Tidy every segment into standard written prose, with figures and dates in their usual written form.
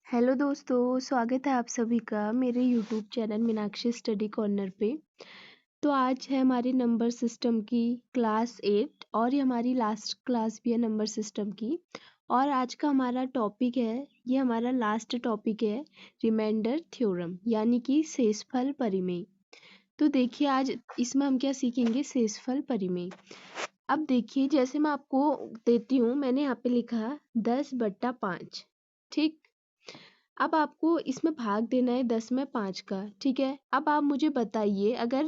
Hello दोस्तों, स्वागत है आप सभी का मेरे YouTube channel Meenakshi study corner पे। तो आज है हमारी नंबर सिस्टम की क्लास 8 और ये हमारी लास्ट क्लास भी है नंबर सिस्टम की। और आज का हमारा टॉपिक है, ये हमारा लास्ट टॉपिक है रिमाइंडर थ्योरम यानी कि शेषफल परिमेय। तो देखिए आज इसमें हम क्या सीखेंगे, शेषफल परिमेय। अब देखिए जैसे मैं आपको देती हूँ, मैंने यहाँ पे लिखा 10/5। ठीक, अब आपको इसमें भाग देना है 10 में 5 का। ठीक है, अब आप मुझे बताइए अगर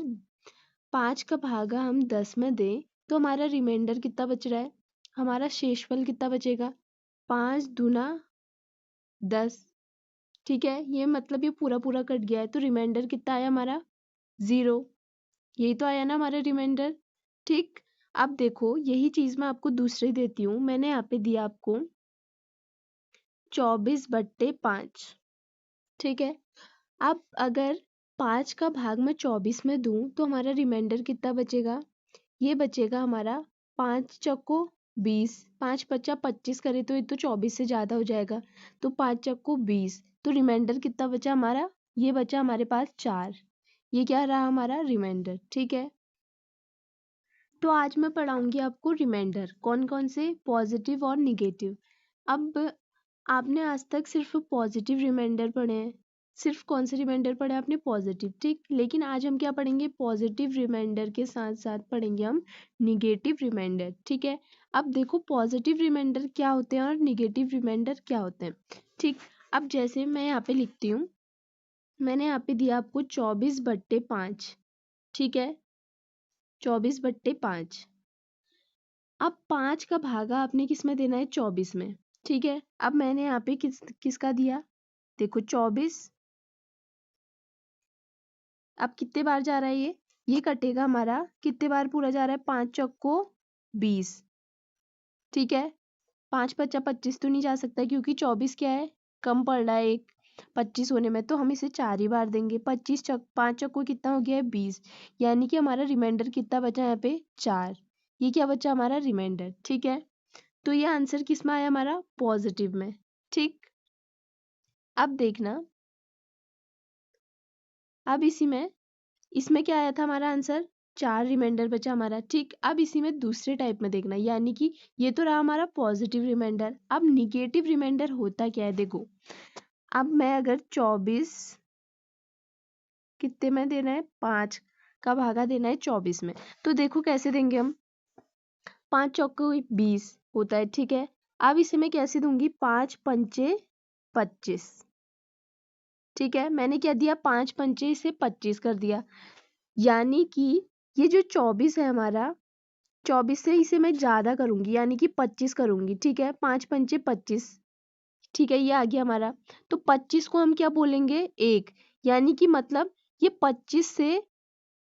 5 का भागा हम 10 में दें तो हमारा रिमाइंडर कितना बच रहा है, हमारा शेषफल कितना बचेगा, 5 दूना 10। ठीक है, ये मतलब ये पूरा पूरा कट गया है तो रिमाइंडर कितना आया हमारा, 0। यही तो आया ना हमारा रिमाइंडर। ठीक, अब देखो यही चीज मैं आपको दूसरी देती हूँ। मैंने यहाँ पे दिया आपको 24/5। ठीक है, अब अगर 5 का भाग मैं 24 में दूं तो हमारा रिमाइंडर कितना बचेगा, ये बचेगा हमारा 5 चौको 20, 5 पचा 25 करे तो ये तो 24 से ज़्यादा हो जाएगा, तो 5 चौको 20। तो रिमाइंडर कितना बचा हमारा, ये बचा हमारे पास 4। ये क्या रहा हमारा रिमाइंडर। ठीक है, तो आज मैं पढ़ाऊंगी आपको रिमाइंडर, कौन कौन से, पॉजिटिव और निगेटिव। अब आपने आज तक सिर्फ पॉजिटिव रिमाइंडर पढ़े हैं, सिर्फ कौन से रिमाइंडर पढ़े आपने, पॉजिटिव। ठीक, लेकिन आज हम क्या पढ़ेंगे, पॉजिटिव रिमाइंडर के साथ साथ पढ़ेंगे हम निगेटिव रिमाइंडर। ठीक है, अब देखो पॉजिटिव रिमाइंडर क्या होते हैं और निगेटिव रिमाइंडर क्या होते हैं। ठीक, अब जैसे मैं यहाँ पे लिखती हूँ, मैंने यहाँ पे दिया आपको 24/5। ठीक है, 24/5। अब 5 का भागा आपने किस में देना है, 24 में। ठीक है, अब मैंने यहाँ पे किसका दिया, देखो 24। अब कितने बार जा रहा है ये कटेगा हमारा, कितने बार पूरा जा रहा है, 5 चौको 20। ठीक है, 5 पचा 25 तो नहीं जा सकता क्योंकि 24 क्या है, कम पड़ रहा है एक 25 होने में, तो हम इसे 4 ही बार देंगे। 5 चौको कितना हो गया है, 20। यानी कि हमारा रिमाइंडर कितना बचा है यहाँ पे, 4। ये क्या बचा हमारा रिमाइंडर। ठीक है, तो ये आंसर किस में आया हमारा, पॉजिटिव में। ठीक, अब देखना, अब इसमें क्या आया था हमारा आंसर, 4 रिमाइंडर बचा हमारा। ठीक, अब इसी में दूसरे टाइप में देखना, यानी कि ये तो रहा हमारा पॉजिटिव रिमाइंडर। अब निगेटिव रिमाइंडर होता क्या है, देखो अब मैं अगर 24 कितने में देना है, 5 का भागा देना है 24 में, तो देखो कैसे देंगे हम, 5 चौको 20 होता है। ठीक है, अब इसे मैं कैसे दूंगी, 5 पंचे 25। ठीक है, मैंने क्या दिया, 5 पंचे से 25 कर दिया, यानी कि ये जो 24 है हमारा, 24 से इसे मैं ज्यादा करूंगी यानी कि 25 करूंगी। ठीक है, 5 पंचे 25। ठीक है, ये आ गया हमारा। तो 25 को हम क्या बोलेंगे, 1। यानी कि मतलब ये 25 से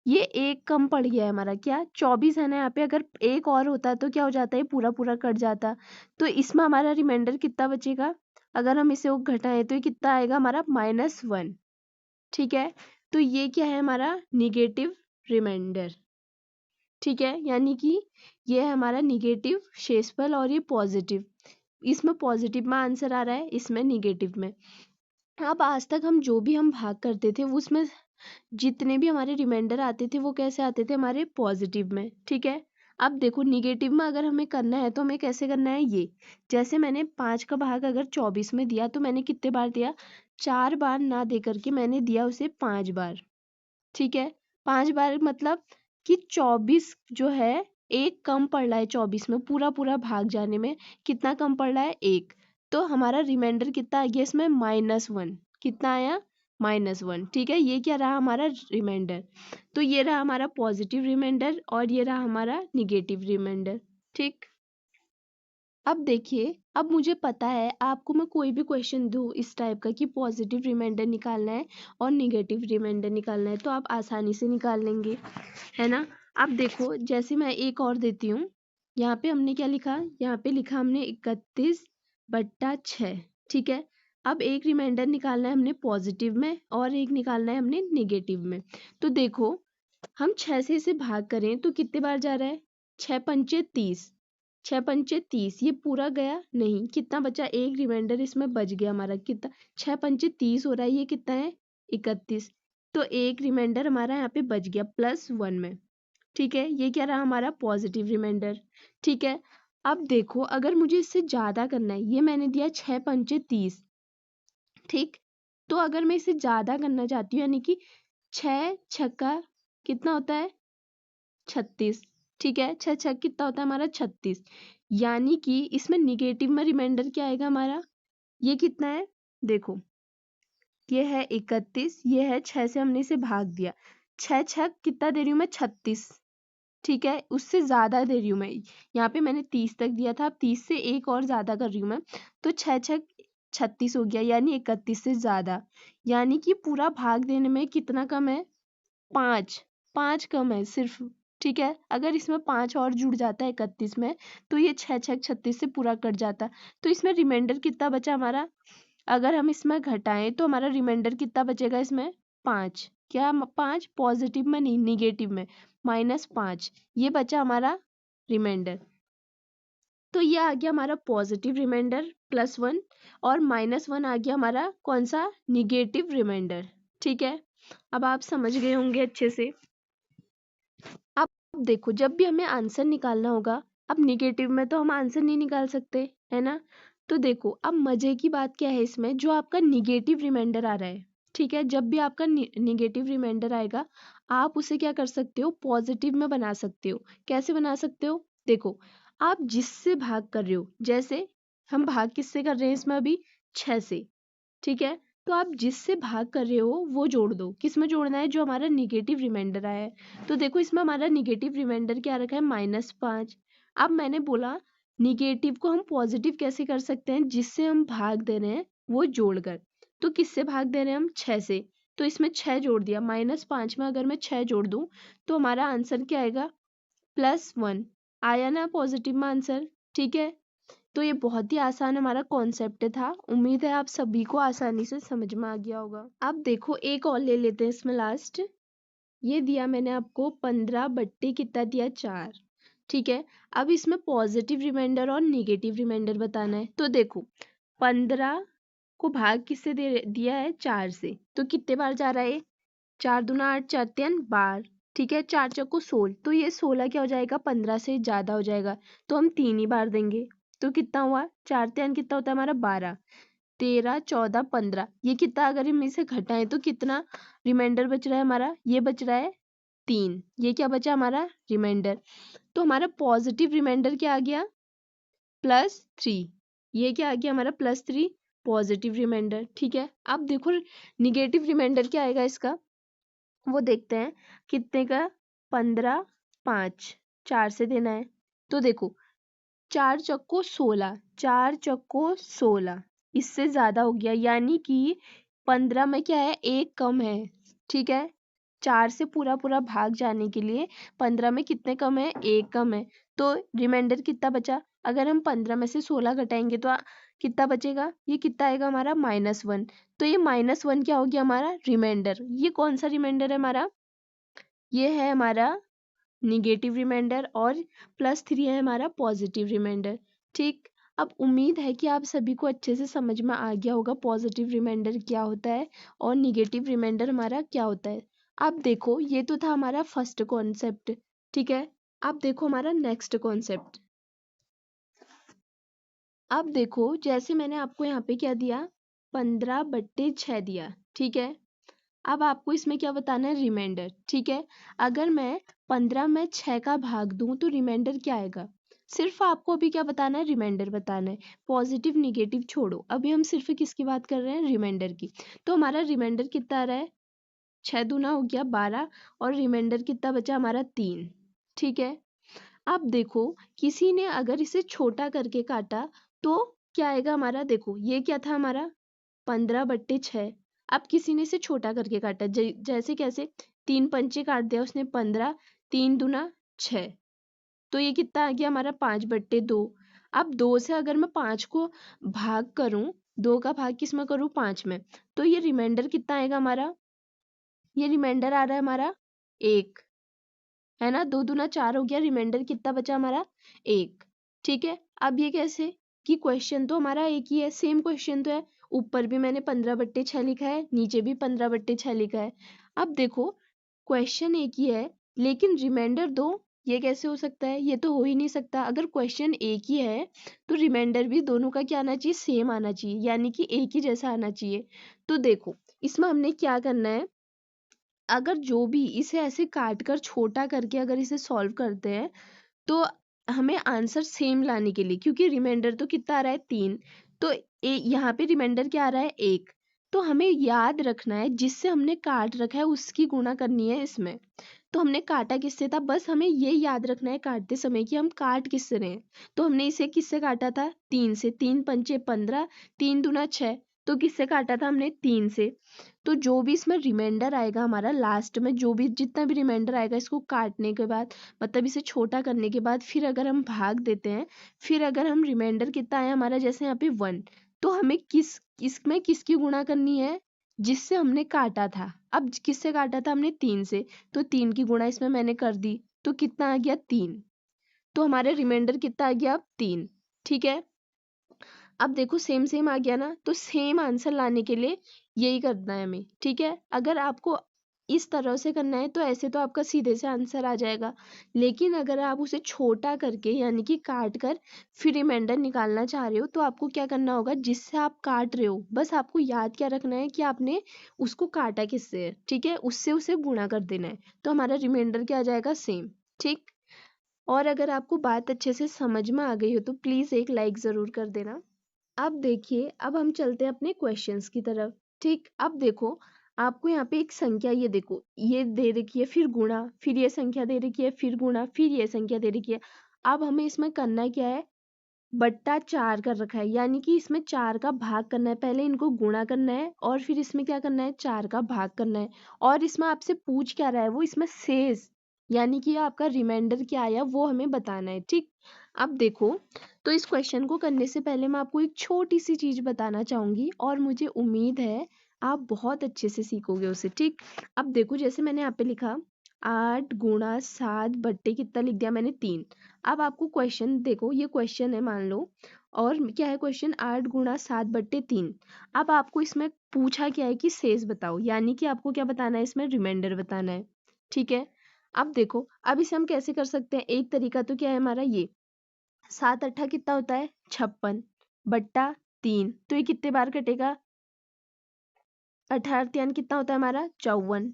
ये 1 कम पड़ गया है हमारा, क्या 24 है ना, यहाँ पे अगर 1 और होता तो क्या हो जाता है, पूरा पूरा कट जाता। तो इसमें हमारा रिमाइंडर कितना बचेगा, अगर हम इसे घटाएं तो ये कितना आएगा हमारा, -1। ठीक है, तो ये क्या है हमारा निगेटिव रिमाइंडर। ठीक है, यानी कि ये है हमारा निगेटिव शेषफल और ये पॉजिटिव, इसमें पॉजिटिव में आंसर आ रहा है, इसमें निगेटिव में। अब आज तक हम जो भी हम भाग करते थे उसमें जितने भी हमारे रिमाइंडर आते थे वो कैसे आते थे, हमारे पॉजिटिव में। ठीक है, अब देखो निगेटिव में अगर हमें करना है तो हमें कैसे करना है, ये जैसे मैंने 5 का भाग अगर 24 में दिया तो मैंने कितने बार दिया, 4 बार ना दे करके मैंने दिया उसे 5 बार। ठीक है, 5 बार मतलब कि 24 जो है, 1 कम पड़ रहा है 24 में, पूरा पूरा भाग जाने में कितना कम पड़ रहा है, 1। तो हमारा रिमाइंडर कितना आ गया इसमें, -1। कितना आया, -1। ठीक है, ये क्या रहा हमारा रिमाइंडर। तो ये रहा हमारा पॉजिटिव रिमाइंडर और ये रहा हमारा निगेटिव रिमाइंडर। ठीक, अब देखिए, अब मुझे पता है आपको मैं कोई भी क्वेश्चन दूँ इस टाइप का कि पॉजिटिव रिमाइंडर निकालना है और निगेटिव रिमाइंडर निकालना है तो आप आसानी से निकाल लेंगे, है ना। अब देखो जैसे मैं एक और देती हूँ, यहाँ पे हमने क्या लिखा, यहाँ पे लिखा हमने 31/6। ठीक है, अब एक रिमाइंडर निकालना है हमने पॉजिटिव में और एक निकालना है हमने निगेटिव में। तो देखो हम 6 से इसे भाग करें तो कितने बार जा रहा है, 6 पंचे 30। 6 पंचे 30, ये पूरा गया नहीं, कितना बचा, एक रिमाइंडर इसमें बच गया हमारा, कितना, 6 पंचे 30 हो रहा है, ये कितना है 31, तो एक रिमाइंडर हमारा यहाँ पे बच गया +1 में। ठीक है, ये क्या रहा हमारा पॉजिटिव रिमाइंडर। ठीक है, अब देखो अगर मुझे इससे ज्यादा करना है, ये मैंने दिया 6 पंचे 30, ठीक, तो अगर मैं इसे ज्यादा करना चाहती हूँ, यानी कि 6 छक्का कितना होता है 36, ठीक है, 6 छक्का कितना होता है हमारा 36, यानी कि इसमें निगेटिव में रिमाइंडर क्या आएगा हमारा, ये कितना है, देखो ये है 31, ये है 6 से हमने इसे भाग दिया, 6 छक कितना दे रही हूँ मैं 36, ठीक है, उससे ज्यादा दे रही हूँ मैं, यहाँ पे मैंने 30 तक दिया था, अब 30 से एक और ज्यादा कर रही हूँ मैं, तो 6 छक 36 हो गया, यानी 31 से ज्यादा, यानी कि पूरा भाग देने में कितना कम है, 5, 5 कम है सिर्फ। ठीक है, अगर इसमें 5 और जुड़ जाता है 31 में, तो ये 6 छक 36 से पूरा कट जाता, तो इसमें रिमाइंडर कितना बचा हमारा, अगर हम इसमें घटाएं तो हमारा रिमाइंडर कितना बचेगा इसमें, 5, क्या 5, पॉजिटिव में नहीं निगेटिव में, -5, ये बचा हमारा रिमाइंडर। तो ये आ गया हमारा पॉजिटिव रिमाइंडर +1, और -1 आ गया हमारा कौन सा, निगेटिव रिमाइंडर। ठीक है, अब आप समझ गए होंगे अच्छे से। अब देखो जब भी हमें आंसर निकालना होगा, अब निगेटिव में तो हम आंसर नहीं निकाल सकते है ना, तो देखो अब मजे की बात क्या है इसमें, जो आपका निगेटिव रिमाइंडर आ रहा है, ठीक है, जब भी आपका निगेटिव रिमाइंडर आएगा, आप उसे क्या कर सकते हो, पॉजिटिव में बना सकते हो। कैसे बना सकते हो, देखो आप जिससे भाग कर रहे हो, जैसे हम भाग किससे कर रहे हैं इसमें अभी, 6 से, ठीक है, तो आप जिससे भाग कर रहे हो वो जोड़ दो, किस में जोड़ना है, जो हमारा निगेटिव रिमाइंडर आया है, तो देखो इसमें हमारा निगेटिव रिमाइंडर क्या रखा है, -5। अब मैंने बोला निगेटिव को हम पॉजिटिव कैसे कर सकते हैं, जिससे हम भाग दे रहे हैं वो जोड़कर, तो किससे भाग दे रहे हैं हम, 6 से, तो इसमें 6 जोड़ दिया, -5 में अगर मैं 6 जोड़ दूं तो हमारा आंसर क्या आएगा, +1, आया ना पॉजिटिव में आंसर। ठीक है, तो ये बहुत ही आसान हमारा कॉन्सेप्ट था, उम्मीद है आप सभी को आसानी से समझ में आ गया होगा। अब देखो एक और ले लेते हैं इसमें लास्ट, ये दिया मैंने आपको 15 बट्टे कितना दिया 4, ठीक है, अब इसमें पॉजिटिव रिमाइंडर और निगेटिव रिमाइंडर बताना है, तो देखो 15 को भाग किससे दे दिया है, 4 से, तो कितने बार जा रहा है, 4 दूना 8, 4 3 12, ठीक है, 4 चौको 16, तो ये 16 क्या हो जाएगा, 15 से ज्यादा हो जाएगा, तो हम 3 ही बार देंगे, तो कितना हुआ, 4 3 कितना होता है हमारा 12, 13 14 15, ये कितना अगर हम इसे घटाएं तो कितना रिमाइंडर बच रहा है हमारा, ये बच रहा है 3, ये क्या बचा हमारा रिमाइंडर, तो हमारा पॉजिटिव रिमाइंडर क्या आ गया, +3, ये क्या आ गया हमारा +3 पॉजिटिव रिमाइंडर। ठीक है, अब देखो निगेटिव रिमाइंडर क्या आएगा इसका, वो देखते हैं कितने का, 15 5, 4 से देना है, तो देखो 4 चक्को 16, 4 चक्को 16, इससे ज्यादा हो गया, यानी कि 15 में क्या है, एक कम है। ठीक है, 4 से पूरा पूरा भाग जाने के लिए 15 में कितने कम है, एक कम है, तो रिमाइंडर कितना बचा, अगर हम 15 में से 16 घटाएंगे तो कितना बचेगा, ये कितना आएगा हमारा -1, तो ये -1 क्या हो गया हमारा रिमाइंडर, ये कौन सा रिमाइंडर है हमारा, ये है हमारा निगेटिव रिमाइंडर, और +3 है हमारा पॉजिटिव रिमाइंडर। ठीक, अब उम्मीद है कि आप सभी को अच्छे से समझ में आ गया होगा पॉजिटिव रिमाइंडर क्या होता है और निगेटिव रिमाइंडर हमारा क्या होता है। अब देखो ये तो था हमारा फर्स्ट कॉन्सेप्ट, ठीक है, अब देखो हमारा नेक्स्ट कॉन्सेप्ट। अब देखो जैसे मैंने आपको यहाँ पे क्या दिया, 15/6 दिया, ठीक है, अब आपको इसमें क्या बताना है, रिमाइंडर। ठीक है, अगर मैं 15 में 6 का भाग दूं तो रिमाइंडर क्या आएगा, सिर्फ आपको अभी क्या बताना है, रिमाइंडर बताना है, पॉजिटिव निगेटिव छोड़ो, अभी हम सिर्फ किसकी बात कर रहे हैं, रिमाइंडर की, तो हमारा रिमाइंडर कितना आ रहा है, 6 दूना हो गया 12, और रिमाइंडर कितना बचा हमारा 3। ठीक है, अब देखो किसी ने अगर इसे छोटा करके काटा तो क्या आएगा हमारा, देखो ये क्या था हमारा 15/6, अब किसी ने इसे छोटा करके काटा, जैसे कैसे, 3 पंचे काट दिया उसने 15, 3 दूना 6, तो ये कितना आ गया हमारा 5/2। अब 2 से अगर मैं 5 को भाग करूं, 2 का भाग किस में करूं, 5 में, तो ये रिमाइंडर कितना आएगा हमारा, ये रिमाइंडर आ रहा है हमारा 1, है ना, 2 दूना 4 हो गया, रिमाइंडर कितना बचा हमारा 1। ठीक है। अब ये कैसे कि क्वेश्चन तो हमारा एक ही है, सेम क्वेश्चन तो है, ऊपर भी मैंने 15/6 लिखा है, नीचे भी 15/6 लिखा है। अब देखो क्वेश्चन एक ही है लेकिन रिमाइंडर दो, ये कैसे हो सकता है? ये तो हो ही नहीं सकता। अगर क्वेश्चन एक ही है तो रिमाइंडर भी दोनों का क्या आना चाहिए? सेम आना चाहिए, यानी कि एक ही जैसा आना चाहिए। तो देखो इसमें हमने क्या करना है, अगर जो भी इसे ऐसे काट कर छोटा करके अगर इसे सॉल्व करते हैं तो हमें आंसर सेम लाने के लिए, क्योंकि रिमाइंडर तो कितना आ रहा है 3, तो यहाँ पे रिमाइंडर क्या आ रहा है 1, तो हमें याद रखना है जिससे हमने काट रखा है उसकी गुणा करनी है इसमें। तो हमने काटा किससे था, बस हमें ये याद रखना है काटते समय कि हम काट किससे रहे हैं। तो हमने इसे किससे काटा था? 3 से। 3×5 = 15, 3×2 = 6, तो किससे काटा था हमने? 3 से। तो जो भी इसमें रिमाइंडर आएगा हमारा लास्ट में, जो भी जितना भी रिमाइंडर आएगा इसको काटने के बाद, मतलब इसे छोटा करने के बाद, फिर अगर हम भाग देते हैं, फिर अगर हम रिमाइंडर कितना आया हमारा, जैसे यहाँ पे 1, तो हमें इसमें किसकी गुणा करनी है? जिससे हमने काटा था। अब किससे काटा था हमने? 3 से, तो 3 की गुणा इसमें मैंने कर दी, तो कितना आ गया? 3। तो हमारे रिमाइंडर कितना आ गया? अब 3। ठीक है। अब देखो सेम सेम आ गया ना, तो सेम आंसर लाने के लिए यही करना है हमें। ठीक है। अगर आपको इस तरह से करना है तो ऐसे तो आपका सीधे से आंसर आ जाएगा, लेकिन अगर आप उसे छोटा करके यानी कि काट कर फिर रिमाइंडर निकालना चाह रहे हो तो आपको क्या करना होगा, जिससे आप काट रहे हो बस आपको याद क्या रखना है कि आपने उसको काटा किससे है। ठीक है, उससे उसे गुणा कर देना है, तो हमारा रिमाइंडर क्या आ जाएगा? सेम। ठीक। और अगर आपको बात अच्छे से समझ में आ गई हो तो प्लीज़ एक लाइक ज़रूर कर देना। अब देखिए, अब हम चलते हैं अपने क्वेश्चंस की तरफ। ठीक। अब देखो आपको यहाँ पे एक संख्या, ये देखो ये दे रखी है, फिर गुणा, फिर ये संख्या दे रखी है, फिर गुणा, फिर ये संख्या दे रखी है। अब हमें इसमें करना क्या है? बट्टा 4 कर रखा है, यानी कि इसमें 4 का भाग करना है। पहले इनको गुणा करना है और फिर इसमें क्या करना है? 4 का भाग करना है। और इसमें आपसे पूछ क्या रहा है? वो इसमें शेष यानी कि आपका रिमाइंडर क्या आया वो हमें बताना है। ठीक। अब देखो, तो इस क्वेश्चन को करने से पहले मैं आपको एक छोटी सी चीज बताना चाहूंगी और मुझे उम्मीद है आप बहुत अच्छे से सीखोगे उसे। ठीक। अब देखो जैसे मैंने यहाँ पे लिखा 8×7 बट्टे कितना लिख दिया मैंने? 3। अब आपको क्वेश्चन देखो, ये क्वेश्चन है मान लो, और क्या है क्वेश्चन? 8×7/3। अब आपको इसमें पूछा क्या है कि शेष बताओ, यानी कि आपको क्या बताना है? इसमें रिमाइंडर बताना है। ठीक है। अब देखो, अब इसे हम कैसे कर सकते हैं? एक तरीका तो क्या है हमारा, ये 7×8 कितना होता है? 56/3, तो ये कितने बार कटेगा? 18×3 कितना होता है हमारा? 54।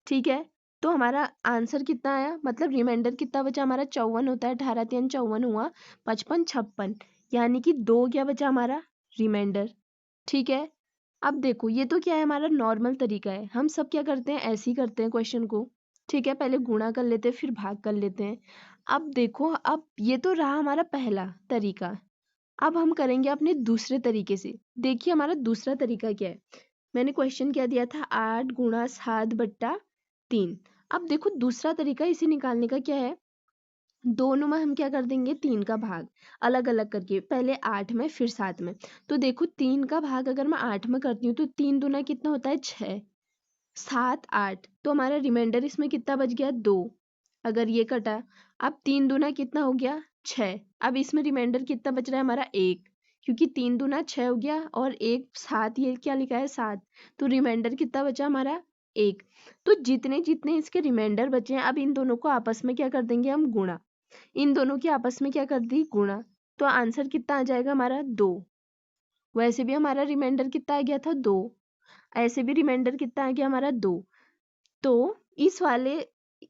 ठीक है। तो हमारा आंसर कितना आया, मतलब रिमाइंडर कितना बचा हमारा? 54 होता है, 18×3 = 54 हुआ, 55 56, यानी कि 2 क्या बचा हमारा? रिमाइंडर। ठीक है। अब देखो ये तो क्या है, हमारा नॉर्मल तरीका है, हम सब क्या करते हैं? ऐसे ही करते हैं क्वेश्चन को। ठीक है, पहले गुणा कर लेते हैं फिर भाग कर लेते हैं। अब देखो, अब ये तो रहा हमारा पहला तरीका। अब हम करेंगे अपने दूसरे तरीके से। देखिए हमारा दूसरा तरीका क्या है, मैंने क्वेश्चन क्या दिया था? 8×7/3। अब देखो दूसरा तरीका इसे निकालने का क्या है, दोनों में हम क्या कर देंगे? 3 का भाग अलग अलग करके, पहले 8 में फिर 7 में। तो देखो 3 का भाग अगर मैं 8 में करती हूँ तो 3 दूना कितना होता है? 6, 7 8, तो हमारा रिमाइंडर इसमें कितना बच गया? 2। अगर ये कटा, अब 3 दूना कितना हो गया? 6। अब इसमें रिमाइंडर कितना बच रहा है हमारा? 1, क्योंकि 3 दूना 6 हो गया और 1 7, ये क्या लिखा है? 7, तो रिमाइंडर कितना बचा हमारा? 1। तो जितने जितने इसके रिमाइंडर बचे हैं, अब इन दोनों को आपस में क्या कर देंगे हम? गुणा। इन दोनों की आपस में क्या कर दी? गुणा। तो आंसर कितना आ जाएगा हमारा? 2। वैसे भी हमारा रिमाइंडर कितना आ गया था? 2। ऐसे भी रिमाइंडर कितना आ गया हमारा? 2। तो इस वाले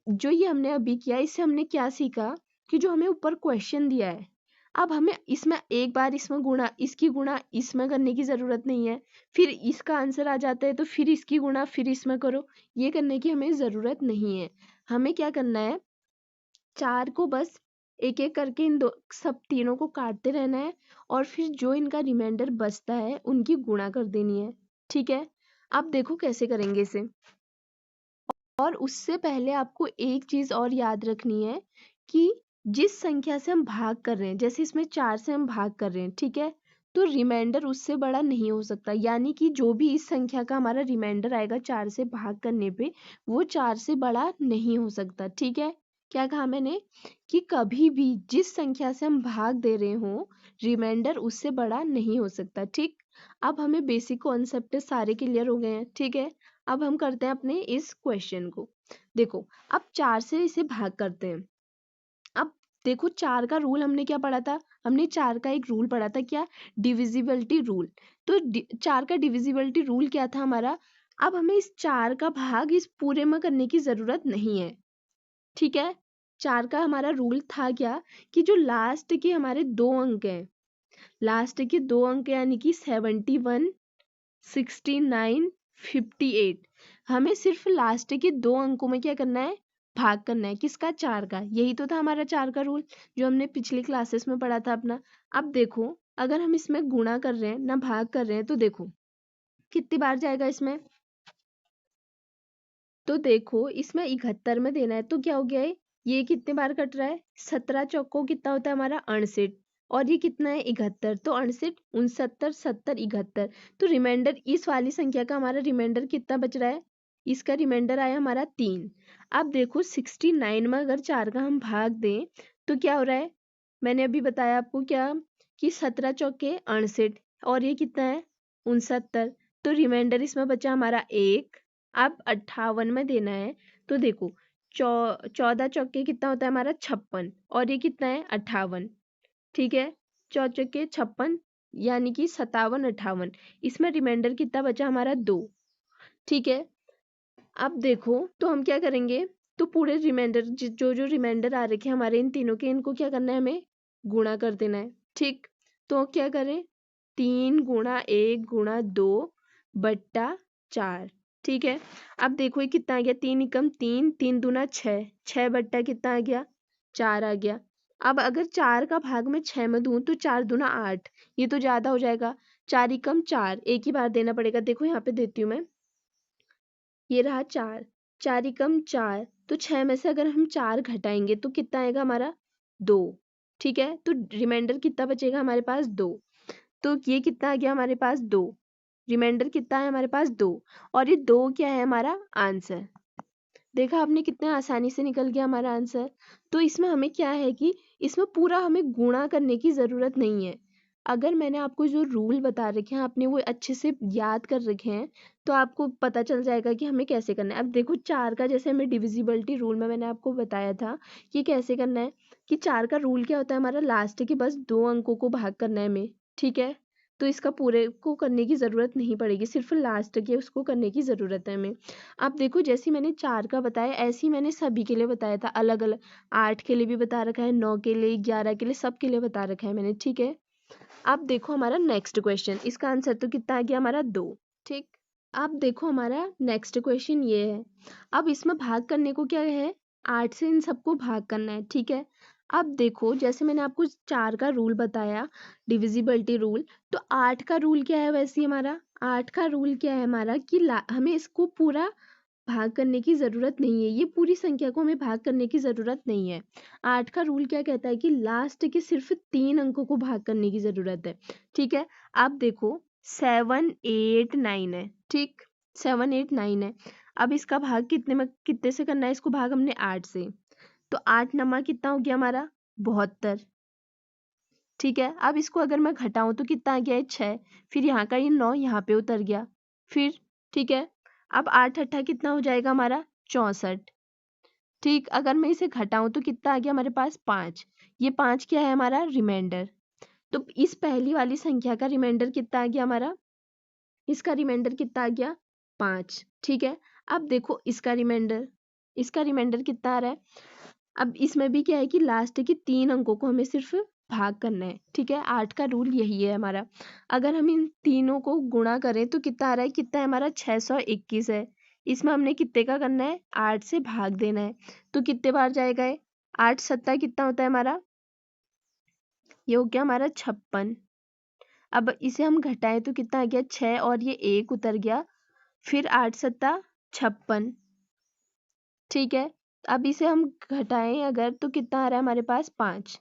जो ये हमने अभी किया, इससे हमने क्या सीखा कि जो हमें ऊपर क्वेश्चन दिया है, अब हमें इसमें एक बार इसमें गुणा, इसकी गुणा इसमें करने की जरूरत नहीं है, फिर इसका आंसर आ जाता है तो फिर इसकी गुणा फिर इसमें करो, ये करने की हमें जरूरत नहीं है। हमें क्या करना है, 4 को बस एक एक करके इन दो सब तीनों को काटते रहना है और फिर जो इनका रिमाइंडर बचता है उनकी गुणा कर देनी है। ठीक है। अब देखो कैसे करेंगे इसे, और उससे पहले आपको एक चीज और याद रखनी है कि जिस संख्या से हम भाग कर रहे हैं, जैसे इसमें 4 से हम भाग कर रहे हैं, ठीक है, तो रिमाइंडर उससे बड़ा नहीं हो सकता, यानी कि जो भी इस संख्या का हमारा रिमाइंडर आएगा 4 से भाग करने पे, वो 4 से बड़ा नहीं हो सकता। ठीक है, क्या कहा मैंने कि कभी भी जिस संख्या से हम भाग दे रहे हो रिमाइंडर उससे बड़ा नहीं हो सकता। ठीक, अब हमें बेसिक कॉन्सेप्ट सारे क्लियर हो गए हैं। ठीक है, अब हम करते हैं अपने इस क्वेश्चन को। देखो अब 4 से इसे भाग करते हैं। अब देखो 4 का रूल हमने क्या पढ़ा था, हमने 4 का एक रूल पढ़ा था, क्या, डिविजिबिलिटी रूल। तो 4 का डिविजिबिलिटी रूल क्या था हमारा, अब हमें इस 4 का भाग इस पूरे में करने की जरूरत नहीं है। ठीक है, 4 का हमारा रूल था क्या कि जो लास्ट के हमारे 2 अंक हैं, लास्ट के 2 अंक यानी कि 71, 69, 58, हमें सिर्फ लास्ट के 2 अंकों में क्या करना है, भाग करना है। किसका, 4 का। यही तो था हमारा 4 का रूल जो हमने पिछली क्लासेस में पढ़ा था अपना। अब देखो अगर हम इसमें गुणा कर रहे हैं ना भाग कर रहे हैं तो देखो कितनी बार जाएगा इसमें, तो देखो इसमें 71 में देना है तो क्या हो गया है, ये कितने बार कट रहा है, 17 चौको कितना होता है हमारा 68, और ये कितना है 71, तो 68, 69, 70, 71, तो रिमाइंडर इस वाली संख्या का हमारा रिमाइंडर कितना बच रहा है, इसका रिमाइंडर आया हमारा 3। अब देखो 69 में अगर 4 का हम भाग दें तो क्या हो रहा है, मैंने अभी बताया आपको क्या कि 17 चौके 68 और ये कितना है 69, तो रिमाइंडर इसमें बचा हमारा 1। अब 58 में देना है तो देखो 14 चौके कितना होता है हमारा 56, और ये कितना है 58। ठीक है, चौचके 56 यानी कि 57, 58, इसमें रिमाइंडर कितना बचा हमारा 2। ठीक है, अब देखो तो हम क्या करेंगे, तो पूरे रिमाइंडर जो जो रिमाइंडर आ रखे हैं हमारे इन तीनों के, इनको क्या करना है, हमें गुणा कर देना है। ठीक, तो क्या करें, 3 गुणा 1 गुणा 2 बट्टा 4। ठीक है, अब देखो ये कितना आ गया, 3 एकम 3, 3 दूना 6, 6 बट्टा कितना आ गया 4 आ गया। अब अगर 4 का भाग मैं 6 में दूं तो 4 दूना 8, ये तो ज्यादा हो जाएगा, 4 एकम 4, एक ही बार देना पड़ेगा। देखो यहाँ पे देती हूँ मैं, ये रहा 4, 4 एकम 4, तो 6 में से अगर हम 4 घटाएंगे तो कितना आएगा हमारा 2। ठीक है, तो रिमाइंडर कितना बचेगा हमारे पास 2, तो ये कितना आ गया हमारे पास 2, रिमाइंडर कितना है हमारे पास 2, और ये 2 क्या है हमारा आंसर। देखा आपने कितने आसानी से निकल गया हमारा आंसर। तो इसमें हमें क्या है कि इसमें पूरा हमें गुणा करने की ज़रूरत नहीं है। अगर मैंने आपको जो रूल बता रखे हैं आपने वो अच्छे से याद कर रखे हैं तो आपको पता चल जाएगा कि हमें कैसे करना है। अब देखो 4 का जैसे हमें डिविजिबिलिटी रूल में मैंने आपको बताया था कि कैसे करना है, कि 4 का रूल क्या होता है हमारा, लास्ट के बस 2 अंकों को भाग करना है हमें। ठीक है, तो इसका पूरे को करने की ज़रूरत नहीं पड़ेगी, सिर्फ लास्ट के उसको करने की ज़रूरत है हमें। अब देखो जैसे मैंने 4 का बताया ऐसे ही मैंने सभी के लिए बताया था अलग अलग, 8 के लिए भी बता रखा है, 9 के लिए, 11 के लिए, सब के लिए बता रखा है मैंने। ठीक है, अब देखो हमारा नेक्स्ट क्वेश्चन, इसका आंसर तो कितना आ गया हमारा 2। ठीक, अब देखो हमारा नेक्स्ट क्वेश्चन ये है, अब इसमें भाग करने को क्या है, 8 से इन सबको भाग करना है। ठीक है, अब देखो जैसे मैंने आपको 4 का रूल बताया डिविजिबिलिटी रूल, तो 8 का रूल क्या है, वैसे ही हमारा 8 का रूल क्या है हमारा कि हमें इसको पूरा भाग करने की ज़रूरत नहीं है, ये पूरी संख्या को हमें भाग करने की ज़रूरत नहीं है। 8 का रूल क्या कहता है कि लास्ट के सिर्फ 3 अंकों को भाग करने की ज़रूरत है। ठीक है, अब देखो 7, 8, 9 है। ठीक, 7, 8, 9 है। अब इसका भाग कितने से करना है, इसको भाग हमने 8 से, तो 8 नमा कितना हो गया हमारा 72। ठीक है, अब इसको अगर मैं घटाऊं तो कितना आ गया है 6, फिर यहाँ का ये 9 यहाँ पे उतर गया फिर। ठीक है, अब 8 अट्ठा कितना हो जाएगा हमारा 64। ठीक, अगर मैं इसे घटाऊं तो कितना आ गया हमारे पास 5, ये 5 क्या है हमारा रिमाइंडर। तो इस पहली वाली संख्या का रिमाइंडर कितना आ गया हमारा, इसका रिमाइंडर कितना आ गया 5। ठीक है, अब देखो इसका रिमाइंडर कितना आ रहा है, अब इसमें भी क्या है कि लास्ट के 3 अंकों को हमें सिर्फ भाग करना है। ठीक है, 8 का रूल यही है हमारा। अगर हम इन तीनों को गुणा करें तो कितना आ रहा है, कितना है हमारा 621 है। इसमें हमने कितने का करना है, 8 से भाग देना है, तो कितने बार जाएगा ये, 8 सत्ता कितना होता है हमारा, ये हो गया हमारा 56। अब इसे हम घटाएं तो कितना आ गया 6 और ये 1 उतर गया, फिर 8 सत्ता 56। ठीक है, अब इसे हम घटाएं अगर तो कितना आ रहा है हमारे पास 5,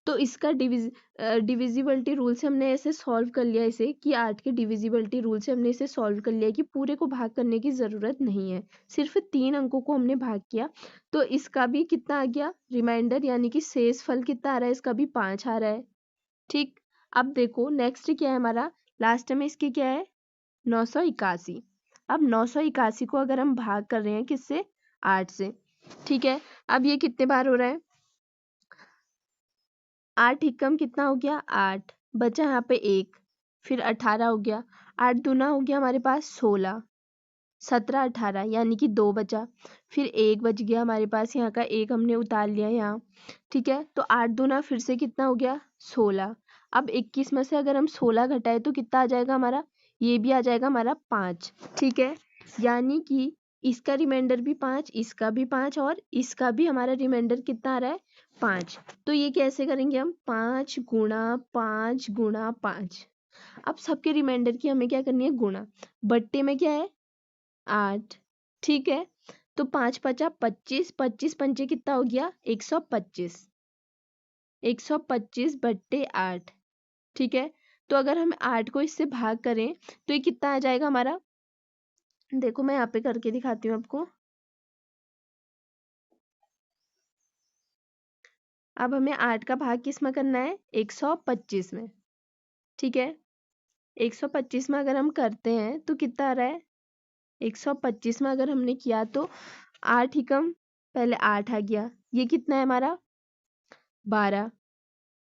तो इसका डिविजिबिलिटी रूल से हमने ऐसे सॉल्व कर लिया इसे कि 8 के डिविजिबिलिटी रूल से हमने इसे सॉल्व कर लिया कि पूरे को भाग करने की ज़रूरत नहीं है, सिर्फ 3 अंकों को हमने भाग किया। तो इसका भी कितना आ गया रिमाइंडर, यानी कि शेष फल कितना आ रहा है, इसका भी 5 आ रहा है। ठीक, अब देखो नेक्स्ट क्या है हमारा, लास्ट में इसकी क्या है 981। अब 981 को अगर हम भाग कर रहे हैं किससे, 8 से। ठीक है, अब ये कितने बार हो रहा है, 8 एकम कितना हो गया 8, बचा यहाँ पे 1, फिर 18 हो गया, 8 दूना हो गया हमारे पास 16, 17 18 यानी कि 2 बचा, फिर 1 बच गया हमारे पास, यहाँ का 1 हमने उतार लिया यहाँ। ठीक है, तो 8 दूना फिर से कितना हो गया 16। अब 21 में से अगर हम 16 घटाए तो कितना आ जाएगा हमारा, ये भी आ जाएगा हमारा 5। ठीक है, यानी कि इसका रिमाइंडर भी 5, इसका भी 5 और इसका भी हमारा रिमाइंडर कितना आ रहा है 5। तो ये कैसे करेंगे हम, 5 गुणा 5 गुणा 5। अब सबके रिमाइंडर की हमें क्या करनी है गुणा, बट्टे में क्या है 8। ठीक है, तो 5 पचा 25, 25 पंचे कितना हो गया 125, 125 बट्टे 8। ठीक है, तो अगर हम 8 को इससे भाग करें तो ये कितना आ जाएगा हमारा, देखो मैं यहाँ पे करके दिखाती हूँ आपको। अब हमें 8 का भाग किस में करना है 125 में। ठीक है, 125 में अगर हम करते हैं तो कितना आ रहा है, 125 में अगर हमने किया तो 8 ही कम, पहले 8 आ गया, ये कितना है हमारा 12।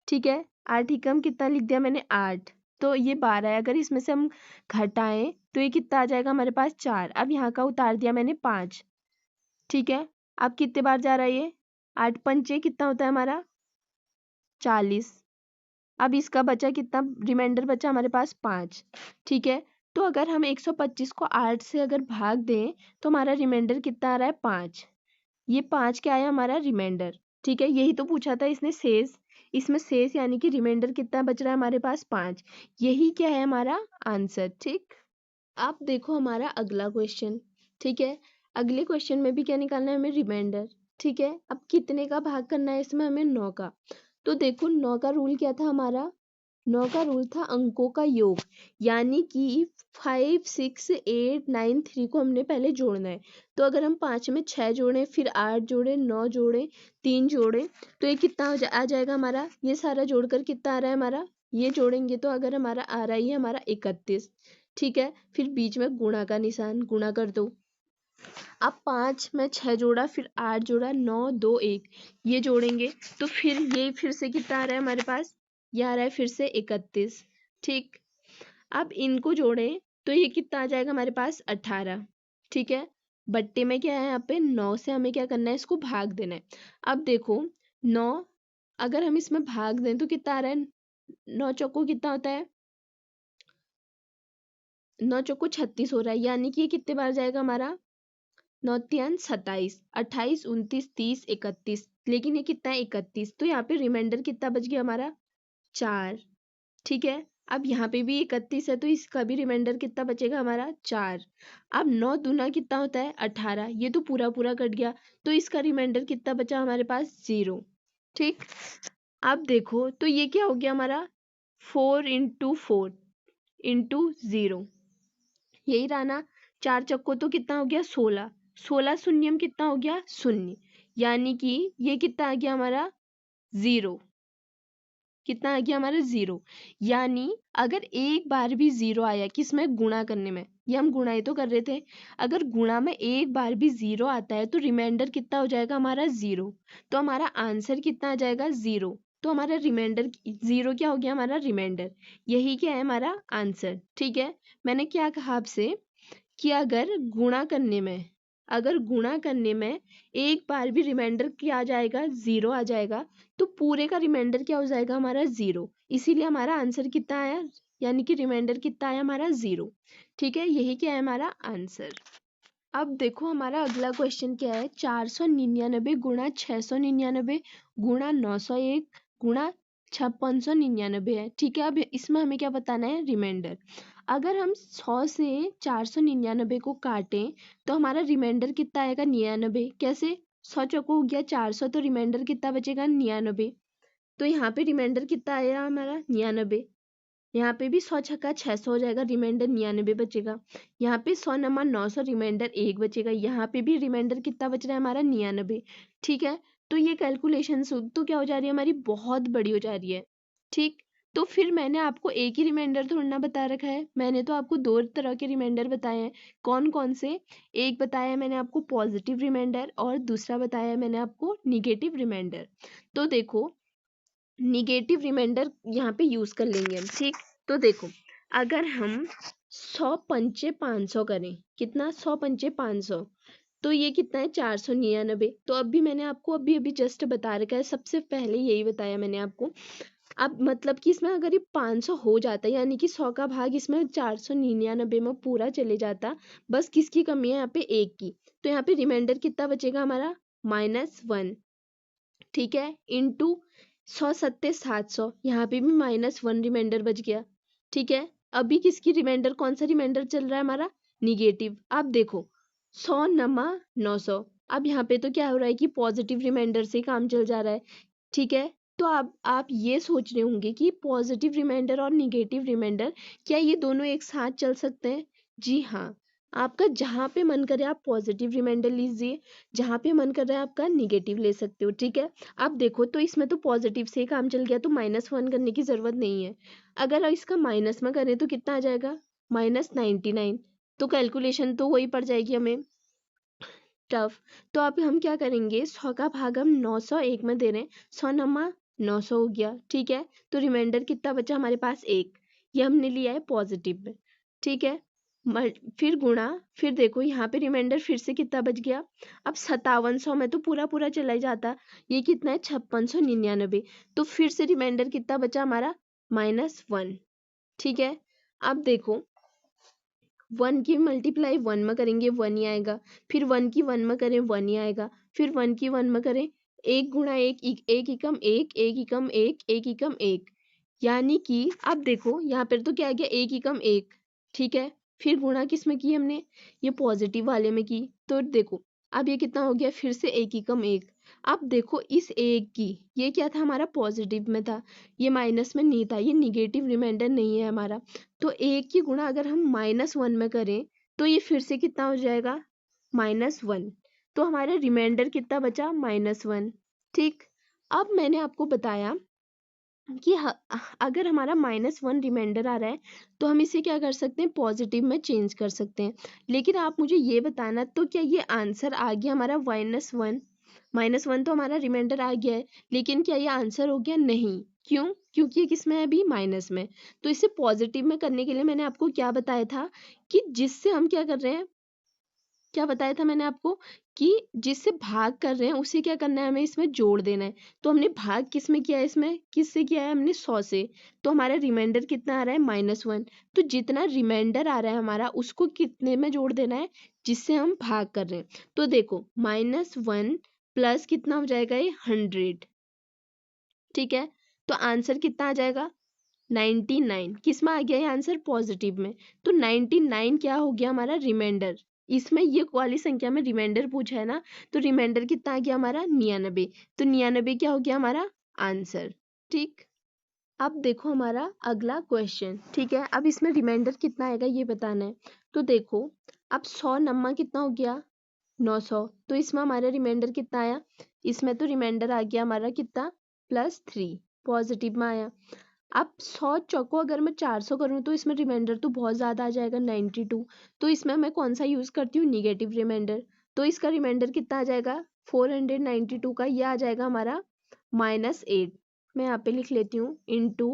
ठीक है, 8 ही कम कितना लिख दिया मैंने 8, तो ये 12 है। अगर इसमें से हम घटाएं तो ये कितना आ जाएगा हमारे पास 4। अब यहाँ का उतार दिया मैंने 5। ठीक है, अब कितने बार जा रहा है ये, 8 पंचे कितना होता है हमारा 40। अब इसका बचा कितना, रिमाइंडर बचा हमारे पास 5। ठीक है, तो अगर हम 125 को 8 से अगर भाग दें तो हमारा रिमाइंडर कितना आ रहा है 5। ये 5 क्या है हमारा रिमाइंडर। ठीक है, यही तो पूछा था इसने शेष, इसमें शेष यानी कि रिमाइंडर कितना बच रहा है हमारे पास 5, यही क्या है हमारा आंसर। ठीक, आप देखो हमारा अगला क्वेश्चन। ठीक है, अगले क्वेश्चन में भी क्या निकालना है हमें रिमाइंडर। ठीक है, अब कितने का भाग करना है इसमें हमें 9 का। तो देखो 9 का रूल क्या था हमारा, 9 का रूल था अंकों का योग, यानी कि 5 6 8 9 3 को हमने पहले जोड़ना है। तो अगर हम 5 में 6 जोड़ें, फिर 8 जोड़ें, 9 जोड़ें, 3 जोड़ें, तो ये कितना आ जाएगा हमारा, ये सारा जोड़कर कितना आ रहा है हमारा, ये जोड़ेंगे तो अगर हमारा आ रहा है हमारा 31। ठीक है, फिर बीच में गुणा का निशान, गुणा कर दो। अब 5 में 6 जोड़ा, फिर 8 जोड़ा, 9 2 1, ये जोड़ेंगे तो फिर ये फिर से कितना आ रहा है हमारे पास, ये आ रहा है फिर से 31। ठीक, अब इनको जोड़ें तो ये कितना आ जाएगा हमारे पास 18। ठीक है, बट्टे में क्या है यहाँ पे 9 से हमें क्या करना है इसको भाग देना है। अब देखो 9 अगर हम इसमें भाग दें तो कितना आ रहा है, 9 चौको कितना होता है, 9 चौको 36 हो रहा है, यानी कि ये कितने बार जाएगा हमारा, 9 तियान 27, 28 29 30 31, लेकिन ये कितना है 31, तो यहाँ पे रिमाइंडर कितना बच गया हमारा 4। ठीक है, अब यहाँ पे भी 31 है तो इसका भी रिमाइंडर कितना बचेगा हमारा 4। अब 9 दूना कितना होता है 18, ये तो पूरा पूरा कट गया, तो इसका रिमाइंडर कितना बचा हमारे पास 0। ठीक, अब देखो तो ये क्या हो गया हमारा 4 इंटू 4 इंटू 0, यही रहा ना, 4 चक्को तो कितना हो गया 16, 16 शून्यम कितना हो गया 0, यानी कि ये कितना आ गया हमारा 0, कितना आ गया हमारा 0। यानी अगर एक बार भी 0 आया किसमें गुणा करने में, ये हम गुणा ही तो कर रहे थे, अगर गुणा में एक बार भी 0 आता है तो रिमाइंडर कितना हो जाएगा हमारा 0, तो हमारा आंसर कितना आ जाएगा 0। तो हमारा रिमाइंडर 0 क्या हो गया हमारा रिमाइंडर, यही क्या है हमारा आंसर। ठीक है, मैंने क्या कहा आपसे कि अगर गुणा करने में एक बार भी रिमाइंडर क्या आ जाएगा 0 आ जाएगा, तो पूरे का रिमाइंडर क्या हो जाएगा हमारा 0, इसीलिए हमारा आंसर कितना आया, यानी कि रिमाइंडर कितना आया हमारा 0। ठीक है, यही क्या है हमारा आंसर। अब देखो हमारा अगला क्वेश्चन क्या है, 499 गुणा 699 गुणा 901 गुणा 5699 है। ठीक है, अब इसमें हमें क्या बताना है रिमाइंडर। अगर हम 100 से 499 को काटें तो हमारा रिमाइंडर कितना आएगा 99। कैसे, 100 चौको हो गया 400, तो रिमाइंडर कितना बचेगा 99। तो यहाँ पे रिमाइंडर कितना आया हमारा 99। यहाँ पे भी 100 छक्का 600 हो जाएगा, रिमाइंडर 99 बचेगा। यहाँ पे 100 नमा 900, रिमाइंडर 1 बचेगा। यहाँ पे भी रिमाइंडर कितना बच रहा है हमारा 99। ठीक है, तो ये कैलकुलेशन तो क्या हो जा रही है हमारी, बहुत बड़ी हो जा रही है। ठीक, तो फिर मैंने आपको एक ही रिमाइंडर थोड़ा ना बता रखा है, मैंने तो आपको दो तरह के रिमाइंडर बताए हैं। कौन कौन से, एक बताया मैंने आपको पॉजिटिव रिमाइंडर और दूसरा बताया मैंने आपको निगेटिव रिमाइंडर। तो देखो निगेटिव रिमाइंडर यहाँ पे यूज कर लेंगे हम। ठीक, तो देखो अगर हम 100 पंचे 500 करें, कितना 100 पंचे 500, तो ये कितना है 499। तो अभी मैंने आपको अभी अभी जस्ट बता रखा है, सबसे पहले यही बताया मैंने आपको। अब मतलब कि इसमें अगर ये 500 हो जाता है, यानी कि 100 का भाग इसमें 499 में पूरा चले जाता, बस किसकी कमी है यहाँ पे, एक की। तो यहाँ पे रिमाइंडर कितना बचेगा हमारा, -1। ठीक है, इंटू 100 सत्ते 700, यहाँ पे भी -1 रिमाइंडर बच गया। ठीक है, अभी किसकी रिमाइंडर, कौन सा रिमाइंडर चल रहा है हमारा, निगेटिव। अब देखो 100 नमा 900, अब यहाँ पे तो क्या हो रहा है कि पॉजिटिव रिमाइंडर से काम चल जा रहा है। ठीक है, तो अब आप ये सोच रहे होंगे कि पॉजिटिव रिमाइंडर और निगेटिव रिमाइंडर क्या ये दोनों एक साथ चल सकते हैं। जी हाँ, आपका जहाँ पे मन करे आप पॉजिटिव रिमाइंडर लीजिए, जहाँ पे मन कर रहा है आपका निगेटिव ले सकते हो। ठीक है, अब देखो तो इसमें तो पॉजिटिव से ही काम चल गया, तो -1 करने की जरूरत नहीं है। अगर इसका माइनस में करें तो कितना आ जाएगा, -99। तो कैलकुलेशन तो वही पड़ जाएगी हमें टफ। तो अब हम क्या करेंगे, 100 का भाग हम 900 एक में दे रहे हैं, 100 नमा 900 हो गया। ठीक है, तो रिमाइंडर कितना बचा हमारे पास, एक। ये हमने लिया है पॉजिटिव में। ठीक है, फिर गुणा, फिर देखो यहाँ पे रिमाइंडर फिर से कितना बच गया, अब 5700 में तो पूरा पूरा चला ही जाता, ये कितना है 5699। तो फिर से रिमाइंडर कितना बचा हमारा, -1। ठीक है, अब देखो 1 की मल्टीप्लाई 1 में करेंगे 1 ही आएगा, फिर 1 की 1 में करें 1 ही आएगा, फिर 1 की 1 में करें, एक गुणा एक, एक एकम एक, एक एकम एक, एक एकम एक, यानी कि अब देखो यहाँ पर तो क्या आ गया, एक एकम एक। ठीक है, फिर गुणा किस में की हमने, ये पॉजिटिव वाले में की। तो देखो अब ये कितना हो गया, फिर से एक एकम एक। अब देखो इस एक की, ये क्या था हमारा पॉजिटिव में था, ये माइनस में नहीं था, ये निगेटिव रिमाइंडर नहीं है हमारा। तो एक की गुणा अगर हम -1 में करें तो ये फिर से कितना हो जाएगा, -1। तो हमारा रिमाइंडर कितना बचा, -1। ठीक, अब मैंने आपको बताया कि अगर हमारा -1 रिमाइंडर आ रहा है तो हम इसे क्या कर सकते हैं, पॉजिटिव में चेंज कर सकते हैं। लेकिन आप मुझे ये बताना, तो क्या ये आंसर आ गया हमारा -1, -1 तो हमारा रिमाइंडर आ गया है, लेकिन क्या ये आंसर हो गया, नहीं। क्यों, क्योंकि ये किस में है अभी, माइनस में। तो इसे पॉजिटिव में करने के लिए मैंने आपको क्या बताया था, कि जिससे हम क्या कर रहे हैं, क्या बताया था मैंने आपको, कि जिससे भाग कर रहे हैं उसे क्या करना है, हमें इसमें जोड़ देना है। तो हमने भाग किस में किया है, इसमें किससे किया है हमने, 100 से। तो हमारा रिमाइंडर कितना आ रहा है, -1। तो जितना रिमाइंडर आ रहा है हमारा, उसको कितने में जोड़ देना है, जिससे हम भाग कर रहे हैं। तो देखो -1 प्लस कितना हो जाएगा, ये 100। ठीक है, तो आंसर कितना आ जाएगा, 99। किस में आ गया ये आंसर, पॉजिटिव में। तो 99 क्या हो गया हमारा, रिमाइंडर। इसमें ये वाली संख्या में रिमाइंडर पूछा है ना, तो रिमाइंडर कितना आ गया हमारा, 99। तो 99 क्या हो गया हमारा आंसर। ठीक, अब देखो हमारा अगला क्वेश्चन। ठीक है, अब इसमें रिमाइंडर कितना आएगा ये बताना है। तो देखो अब 100 नम्मा कितना हो गया, 900। तो इसमें हमारा रिमाइंडर कितना आया, इसमें तो रिमाइंडर आ गया हमारा कितना, +3, पॉजिटिव में आया। अब 100 चौको अगर मैं 400 करूँ तो इसमें रिमाइंडर तो बहुत ज़्यादा आ जाएगा, 92। तो इसमें मैं कौन सा यूज़ करती हूँ, निगेटिव रिमाइंडर। तो इसका रिमाइंडर कितना आ जाएगा, 492 का, यह आ जाएगा हमारा -8। मैं यहाँ पे लिख लेती हूँ, इंटू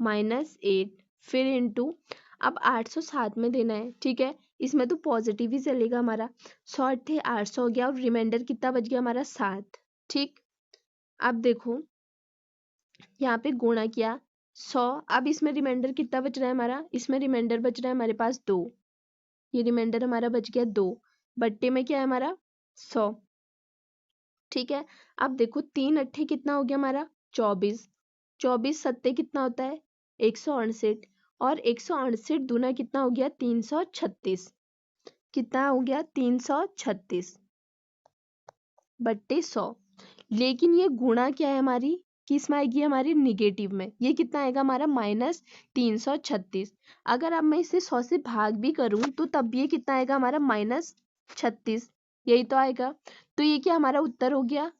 -8, फिर इंटू, अब 800 साथ में देना है। ठीक है, इसमें तो पॉजिटिव ही चलेगा हमारा, 100 × 800 हो गया, और रिमाइंडर कितना बच गया हमारा, 7। ठीक, अब देखो यहाँ पे गुणा किया 100, अब इसमें रिमाइंडर कितना बच रहा है हमारा, इसमें रिमाइंडर बच रहा है हमारे पास 2। ये रिमाइंडर हमारा बच गया 2, बट्टे में क्या है हमारा 100। ठीक है, अब देखो 3 अट्ठे कितना हो गया हमारा, 24। 24 सत्ते कितना होता है, 168। और 168 दूना कितना हो गया, 336। कितना हो गया, 336 बट्टे 100। लेकिन ये गुणा क्या है हमारी, किस में आएगी, हमारी निगेटिव में। ये कितना आएगा हमारा -336। अगर अब मैं इसे 100 से भाग भी करूं तो तब भी ये कितना आएगा हमारा -36, यही तो आएगा। तो ये क्या हमारा उत्तर हो गया,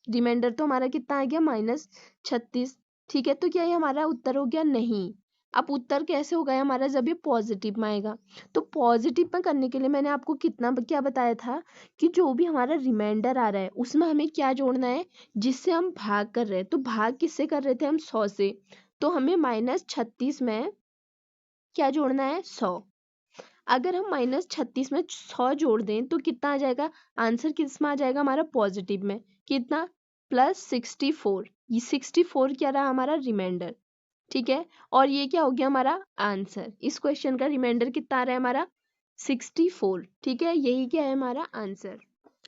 रिमाइंडर तो हमारा कितना आ गया -36। ठीक है, तो क्या ये हमारा उत्तर हो गया, नहीं। अब उत्तर कैसे हो गया हमारा, जब ये पॉजिटिव में आएगा। तो पॉजिटिव में करने के लिए मैंने आपको कितना क्या बताया था कि जो भी हमारा रिमाइंडर आ रहा है उसमें हमें क्या जोड़ना है, जिससे हम भाग कर रहे हैं। तो भाग किससे कर रहे थे हम, 100 से। तो हमें -36 में क्या जोड़ना है, 100। अगर हम -36 में 100 जोड़ दें तो कितना आ जाएगा, आंसर किस में आ जाएगा हमारा, पॉजिटिव में। कितना, +64। ये 64 क्या रहा हमारा, रिमाइंडर। ठीक है, और ये क्या हो गया हमारा आंसर। इस क्वेश्चन का रिमाइंडर कितना आ रहा है हमारा, 64। ठीक है, यही क्या है हमारा आंसर।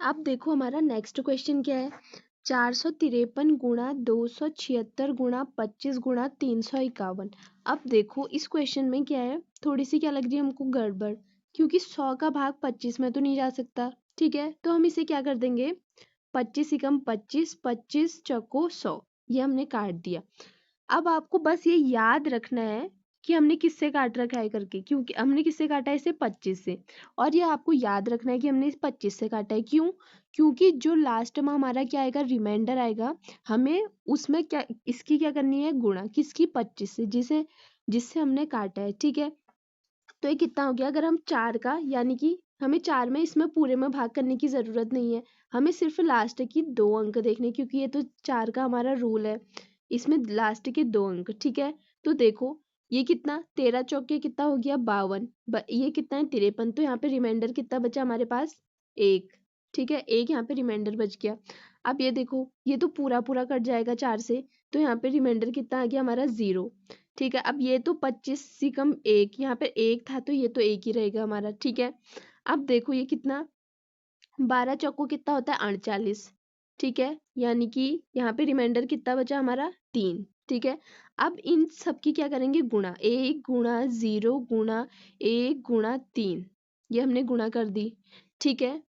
अब देखो हमारा नेक्स्ट क्वेश्चन क्या है, 453 गुणा 276 गुणा 25 गुणा 351। अब देखो इस क्वेश्चन में क्या है, थोड़ी सी क्या लग रही है हमको गड़बड़, क्योंकि 100 का भाग 25 में तो नहीं जा सकता। ठीक है, तो हम इसे क्या कर देंगे, 25 एकम 25, 25 चौको 100, ये हमने काट दिया। अब आपको बस ये याद रखना है कि हमने किससे काट रखा है करके, क्योंकि हमने किससे काटा है इसे, 25 से। और ये आपको याद रखना है कि हमने इस 25 से काटा है, क्यों, क्योंकि जो लास्ट में हमारा क्या आएगा, रिमाइंडर आएगा, हमें उसमें क्या, इसकी क्या करनी है, गुणा किसकी, 25 से, जिससे हमने काटा है। ठीक है, तो ये कितना हो गया, अगर हम 4 का, यानी कि हमें 4 में इसमें पूरे में भाग करने की जरूरत नहीं है, हमें सिर्फ लास्ट की 2 अंक देखने, क्योंकि ये तो 4 का हमारा रूल है, इसमें लास्ट के 2 अंक। ठीक है, तो देखो ये कितना, 13 चौके कितना हो गया, 52। ये कितना है, 53। तो यहाँ पे रिमाइंडर कितना बचा हमारे पास, 1। ठीक है, 1 यहाँ पे रिमाइंडर बच गया। अब ये देखो, ये तो पूरा पूरा कट जाएगा 4 से, तो यहाँ पे रिमाइंडर कितना आ गया हमारा, 0। ठीक है, अब ये तो 25 से कम 1, यहाँ पे 1 था तो ये तो 1 ही रहेगा हमारा। ठीक है, अब देखो ये कितना, 12 चौको कितना होता है, 48। ठीक है, यानी कि यहाँ पे रिमाइंडर कितना बचा हमारा, 3। ठीक है, अब इन सब की क्या करेंगे, गुणा, 1 गुणा 0 गुणा 1 गुणा 3, ये हमने गुणा कर दी। ठीक है,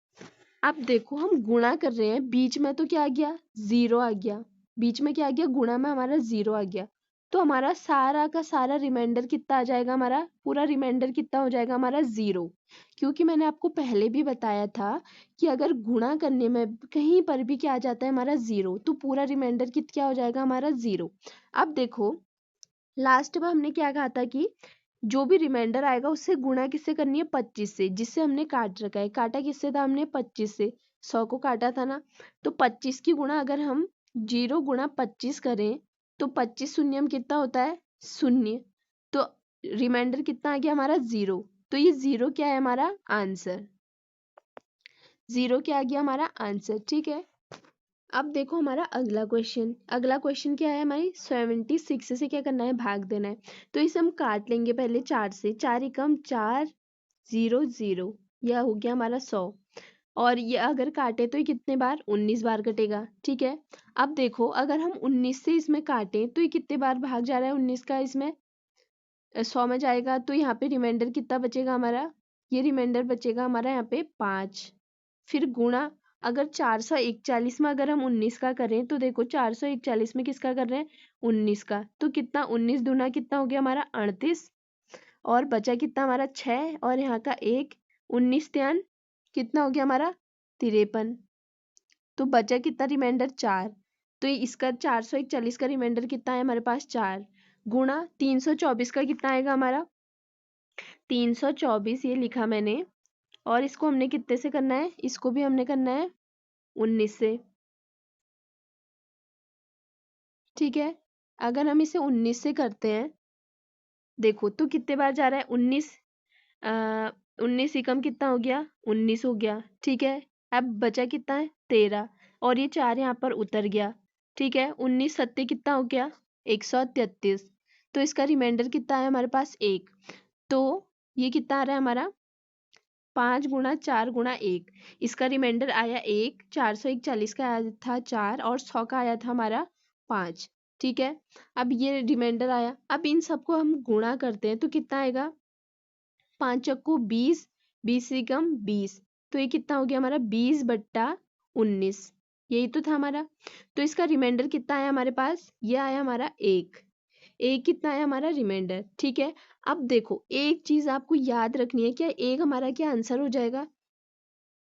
अब देखो हम गुणा कर रहे हैं, बीच में तो क्या आ गया, 0 आ गया, बीच में क्या आ गया, गुणा में हमारा 0 आ गया। तो हमारा सारा का सारा रिमाइंडर कितना आ जाएगा, हमारा पूरा रिमाइंडर कितना हो जाएगा हमारा, 0। क्योंकि मैंने आपको पहले भी बताया था कि अगर गुणा करने में कहीं पर भी क्या आ जाता है हमारा, 0, तो पूरा रिमाइंडर क्या हो जाएगा हमारा, 0। अब देखो लास्ट में हमने क्या कहा था कि जो भी रिमाइंडर आएगा उससे गुणा किससे करनी है, 25 से, जिससे हमने काट रखा है। काटा किससे था हमने, 25 से, 100 को काटा था ना। तो 25 की गुणा अगर हम 0 गुणा 25 करें तो 25 शून्यम कितना होता है, 0। तो रिमाइंडर कितना आ गया हमारा, 0। तो ये 0 क्या है हमारा आंसर, 0 क्या आ गया हमारा आंसर। ठीक है, अब देखो हमारा अगला क्वेश्चन, अगला क्वेश्चन क्या है, हमारी 76 से क्या करना है, भाग देना है। तो इसे हम काट लेंगे पहले 4 से, 4 एकम 4 0 0, यह हो गया हमारा 100। और ये अगर काटे तो ये कितने बार, 19 बार कटेगा। ठीक है, अब देखो अगर हम 19 से इसमें काटें तो ये कितने बार भाग जा रहा है 19 का, इसमें 100 में जाएगा, तो यहाँ पे रिमाइंडर कितना बचेगा हमारा, ये रिमाइंडर बचेगा हमारा यहाँ पे 5। फिर गुणा, अगर 441 में अगर हम 19 का करें तो देखो 441 में किसका कर रहे हैं, 19 का, तो कितना, 19 दूना कितना हो गया हमारा 38, और बचा कितना हमारा 6, और यहाँ का 1, 19 त्यान कितना हो गया हमारा 53। तो बचा कितना रिमाइंडर, 4। तो इसका 441 का रिमाइंडर कितना है हमारे पास, 4 गुणा 324 का कितना आएगा हमारा, 324 ये लिखा मैंने। और इसको हमने कितने से करना है, इसको भी हमने करना है 19 से। ठीक है, अगर हम इसे 19 से करते हैं, देखो तो कितने बार जा रहा है, 19, 19 एकम कितना हो गया, 19 हो गया। ठीक है, अब बचा कितना है, 13, और ये 4 यहाँ पर उतर गया। ठीक है, 19 सत्ते कितना हो गया, 133। तो इसका रिमाइंडर कितना है हमारे पास, 1। तो ये कितना आ रहा है हमारा, 5 गुणा 4 गुणा 1, इसका रिमाइंडर आया 1, 441 का आया था 4, और 100 का आया था हमारा 5। ठीक है, अब ये रिमाइंडर आया, अब इन सबको हम गुणा करते हैं तो कितना आएगा, 5 चक्कू 20, 20 से कम 20, तो ये कितना हो गया हमारा 20/19। यही तो था हमारा। तो इसका रिमाइंडर कितना आया हमारे पास, ये आया हमारा एक। एक कितना है हमारा रिमाइंडर, ठीक है। अब देखो एक चीज आपको याद रखनी है, क्या एक हमारा क्या आंसर हो जाएगा,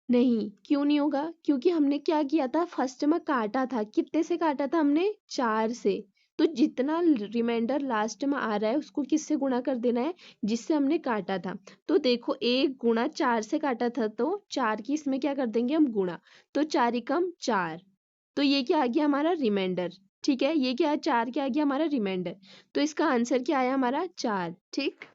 नहीं, क्यों नहीं होगा, क्योंकि हमने क्या किया था फर्स्ट में काटा था, कितने से काटा था हमने, 4 से। तो जितना रिमाइंडर लास्ट में आ रहा है उसको किससे गुणा कर देना है, जिससे हमने काटा था। तो देखो एक गुणा 4 से काटा था, तो 4 की इसमें क्या कर देंगे हम गुणा, तो 4 एकम 4, तो ये क्या आ गया हमारा रिमाइंडर, ठीक है। ये क्या है, 4 क्या आ गया हमारा रिमाइंडर। तो इसका आंसर क्या आया हमारा 4, ठीक।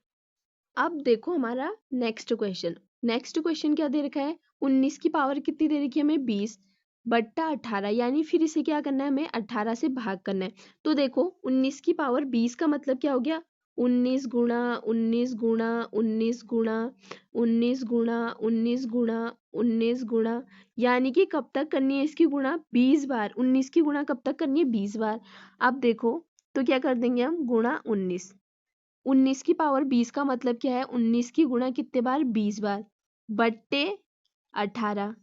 अब देखो हमारा नेक्स्ट क्वेश्चन क्या दे रखा है, 19 की पावर कितनी दे रखी है हमें, 20 बट्टा 18, यानी फिर इसे क्या करना है, हमें 18 से भाग करना है। तो देखो 19 की पावर 20 का मतलब क्या हो गया, 19 गुणा 19 गुणा 19 गुणा 19 गुणा 19 गुणा 19 गुणा, यानी कि कब तक करनी है इसकी गुणा, 20 बार। 19 की गुणा कब तक करनी है, 20 बार। अब देखो तो क्या कर देंगे हम, गुणा 19, 19 की पावर 20 का मतलब क्या है, 19 की गुणा कितने बार, 20 बार, बट्टे 18,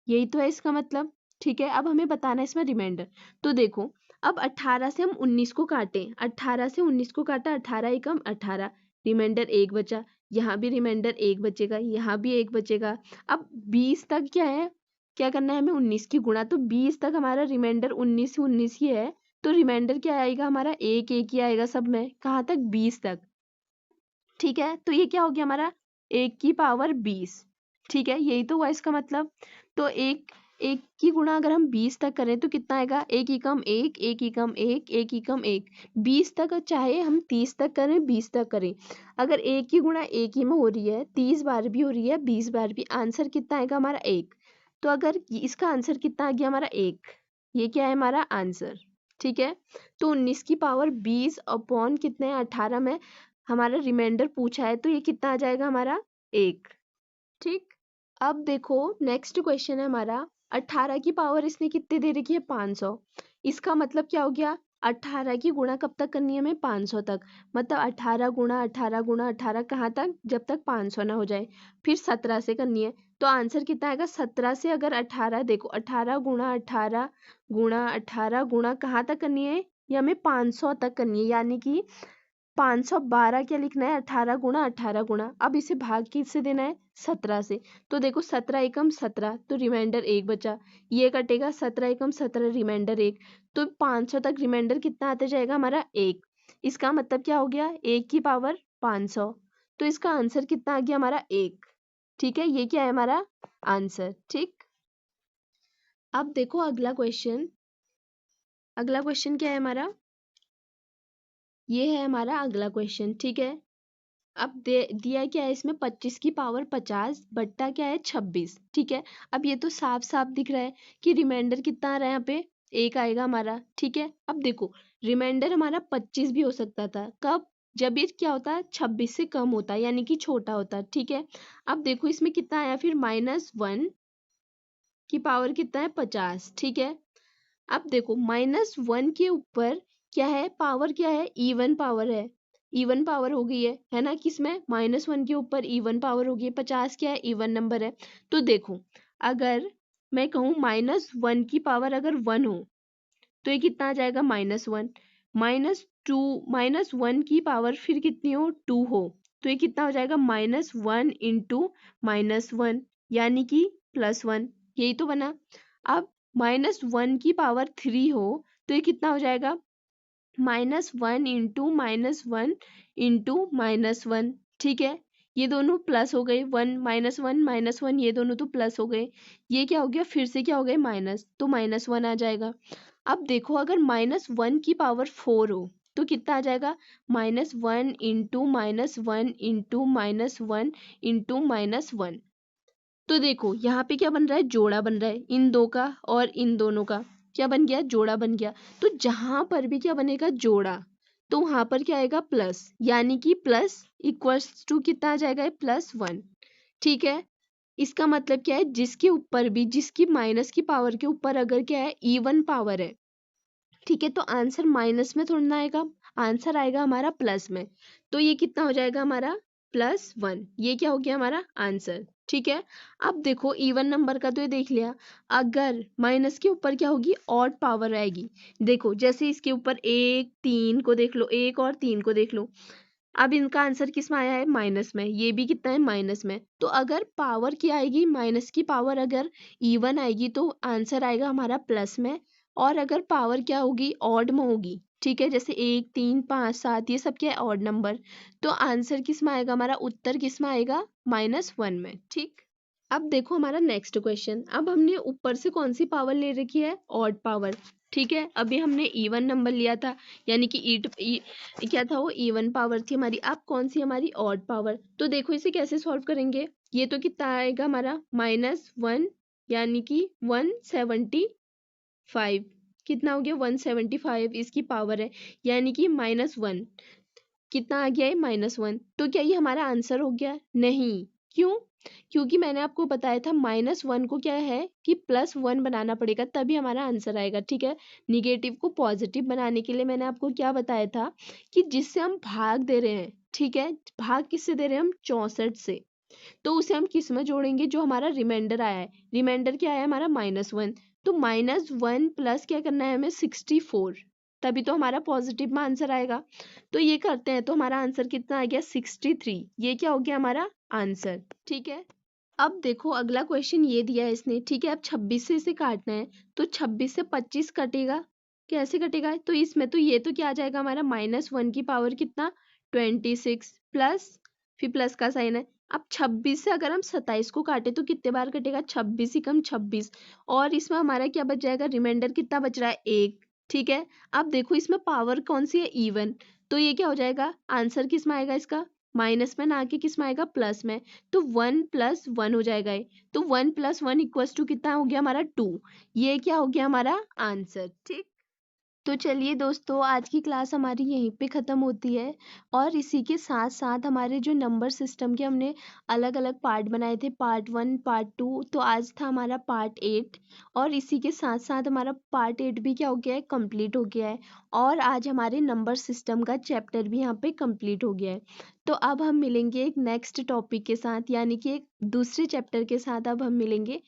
यही तो है इसका मतलब, ठीक है। अब हमें बताना है इसमें रिमाइंडर। तो देखो अब 18 से हम 19 को काटे, 18 से 19 को काटा, 18 एकम 18, रिमाइंडर एक बचा, यहाँ भी रिमाइंडर एक बचेगा, यहाँ भी एक बचेगा। अब 20 तक क्या है, क्या करना है हमें, 19 की गुणा, तो 20 तक हमारा रिमाइंडर 19 19 ही है, तो रिमाइंडर क्या आएगा हमारा, एक एक ही आएगा सब में, कहाँ तक, 20 तक, ठीक है। तो ये क्या हो गया हमारा, एक की पावर 20, ठीक है, यही तो हुआ इसका मतलब। तो एक एक की गुणा अगर हम 20 तक करें तो कितना आएगा, एक एकम एक, एक एकम एक, एक एकम एक, 20 तक, चाहे हम 30 तक करें 20 तक करें, अगर एक की गुणा एक ही में हो रही है, 30 बार भी हो रही है, 20 बार भी, आंसर कितना आएगा हमारा एक। तो अगर इसका आंसर कितना आ गया हमारा एक, ये क्या है हमारा आंसर, ठीक है। तो 19 की पावर 20 अपॉन कितने 18 में हमारा रिमाइंडर पूछा है, तो ये कितना आ जाएगा हमारा एक, ठीक। अब देखो नेक्स्ट क्वेश्चन है हमारा, 18 की पावर इसने कितने दे रखी है, 500। इसका मतलब क्या हो गया, 18 की गुणा कब तक करनी है हमें, 500 तक, मतलब 18 गुणा 18 गुणा 18 कहाँ तक, जब तक 500 ना हो जाए, फिर 17 से करनी है। तो आंसर कितना आएगा, 17 से अगर 18, देखो 18 गुणा 18 गुणा 18 गुणा कहाँ तक करनी है, ये हमें 500 तक करनी है, यानी कि 512 क्या लिखना है, 18 गुणा 18 गुणा, अब इसे भाग किससे देना है, 17 से। तो देखो 17 एकम 17, तो रिमाइंडर एक बचा, ये कटेगा, 17 एकम 17 रिमाइंडर एक, तो 500 तक रिमाइंडर कितना आते जाएगा हमारा एक। इसका मतलब क्या हो गया, एक की पावर 500, तो इसका आंसर कितना आ गया हमारा एक, ठीक है। ये क्या है हमारा आंसर, ठीक। अब देखो अगला क्वेश्चन क्या है हमारा, ये है हमारा अगला क्वेश्चन, ठीक है। अब दिया क्या है इसमें, 25 की पावर 50 बट्टा क्या है 26, ठीक है। अब ये तो साफ साफ दिख रहा है कि रिमाइंडर कितना आ रहा है यहाँ पे, एक आएगा हमारा, ठीक है। अब देखो रिमाइंडर हमारा 25 भी हो सकता था, कब, जब ये क्या होता है 26 से कम होता है, यानी कि छोटा होता है, ठीक है। अब देखो इसमें कितना आया, फिर -1 की पावर कितना है 50, ठीक है। अब देखो -1 के ऊपर क्या है, पावर क्या है, इवन पावर है, इवन पावर हो गई है ना, किसमें, -1 के ऊपर इवन पावर हो गई है, 50 क्या है, इवन नंबर है। तो देखो अगर मैं कहूँ -1 की पावर अगर 1 हो, तो ये कितना आ जाएगा, -1, -2, -1 की पावर फिर कितनी हो, 2 हो, तो ये कितना हो जाएगा, -1 इंटू -1, यानी कि +1, यही तो बना। अब -1 की पावर 3 हो, तो ये कितना हो जाएगा, -1 इंटू -1 इंटू -1, ठीक है। ये दोनों प्लस हो गए, 1 -1 ये दोनों तो प्लस हो गए, ये क्या हो गया, फिर से क्या हो गए माइनस, तो -1 आ जाएगा। अब देखो अगर -1 की पावर 4 हो, तो कितना आ जाएगा, -1 इंटू -1 इंटू -1 इंटू -1। तो देखो यहाँ पे क्या बन रहा है, जोड़ा बन रहा है इन दो का और इन दोनों का, क्या बन गया, जोड़ा बन गया। तो जहां पर भी क्या बनेगा, जोड़ा, तो वहां पर क्या आएगा, प्लस, यानी कि प्लस इक्वल्स टू कितना आ जाएगा, +1, ठीक है। इसका मतलब क्या है, जिसके ऊपर भी, जिसकी माइनस की पावर के ऊपर अगर क्या है, इवन पावर है, ठीक है, तो आंसर माइनस में थोड़ा ना आएगा, आंसर आएगा हमारा प्लस में। तो ये कितना हो जाएगा हमारा +1, ये क्या हो गया हमारा आंसर। ठीक है, अब देखो इवन नंबर का तो ये देख लिया, अगर माइनस के ऊपर क्या होगी, ऑड पावर आएगी। देखो जैसे इसके ऊपर 1 3 को देख लो, 1 और 3 को देख लो, अब इनका आंसर किस में आया है, माइनस में, ये भी कितना है, माइनस में। तो अगर पावर क्या आएगी, माइनस की पावर अगर इवन आएगी तो आंसर आएगा हमारा प्लस में, और अगर पावर क्या होगी, ऑड में होगी। ठीक है, जैसे 1 3 5 7 ये सब क्या है, ऑड नंबर, तो आंसर किस में आएगा, हमारा उत्तर किस में आएगा, -1 में। ठीक, अब देखो हमारा नेक्स्ट क्वेश्चन, अब हमने ऊपर से कौन सी पावर ले रखी है, ऑड पावर। ठीक है, अभी हमने इवन नंबर लिया था, यानी कि क्या था वो, इवन पावर थी हमारी। अब कौन सी हमारी, ऑड पावर। तो देखो इसे कैसे सॉल्व करेंगे, ये तो कितना आएगा हमारा, -1, यानी कि 175, कितना हो गया, 175 इसकी पावर है, यानी कि -1 कितना आ गया है, -1। तो क्या ये हमारा आंसर हो गया, नहीं, क्यों, क्योंकि मैंने आपको बताया था -1 को क्या है कि +1 बनाना पड़ेगा तभी हमारा आंसर आएगा। ठीक है, निगेटिव को पॉजिटिव बनाने के लिए मैंने आपको क्या बताया था कि जिससे हम भाग दे रहे हैं, ठीक है, भाग किससे दे रहे हैं हम, 64 से, तो उसे हम किस में जोड़ेंगे, जो हमारा रिमाइंडर आया है, रिमाइंडर क्या आया है हमारा, -1, तो -1 प्लस क्या करना है हमें, 64, तभी तो हमारा पॉजिटिव में आंसर आएगा। तो ये करते हैं तो हमारा आंसर कितना आ गया, 63, ये क्या हो गया हमारा आंसर। ठीक है, अब देखो अगला क्वेश्चन ये दिया है इसने। ठीक है, अब 26 से इसे काटना है, तो 26 से 25 कटेगा, कैसे कटेगा, तो इसमें तो ये तो क्या आ जाएगा हमारा, -1 की पावर कितना, 26 प्लस, फिर प्लस का साइन है। अब 26 से अगर हम 27 को काटे तो कितने बार कटेगा, 26 ही कम 26, और इसमें हमारा क्या बच जाएगा, रिमाइंडर कितना बच रहा है, 1। ठीक है, अब देखो इसमें पावर कौन सी है, इवन, तो ये क्या हो जाएगा, आंसर किस में आएगा इसका, माइनस में, ना कि किस में आएगा, प्लस में, तो 1 + 1 हो जाएगा ये, तो 1 + 1 = कितना हो गया हमारा, 2, ये क्या हो गया हमारा आंसर। ठीक, तो चलिए दोस्तों, आज की क्लास हमारी यहीं पे ख़त्म होती है, और इसी के साथ साथ हमारे जो नंबर सिस्टम के हमने अलग अलग पार्ट बनाए थे, पार्ट 1 पार्ट 2, तो आज था हमारा पार्ट 8, और इसी के साथ साथ हमारा पार्ट 8 भी क्या हो गया है, कंप्लीट हो गया है, और आज हमारे नंबर सिस्टम का चैप्टर भी यहाँ पे कंप्लीट हो गया है। तो अब हम मिलेंगे एक नेक्स्ट टॉपिक के साथ, यानी कि एक दूसरे चैप्टर के साथ अब हम मिलेंगे।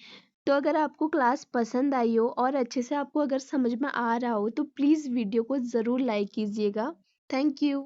तो अगर आपको क्लास पसंद आई हो और अच्छे से आपको अगर समझ में आ रहा हो तो प्लीज़ वीडियो को ज़रूर लाइक कीजिएगा। Thank you.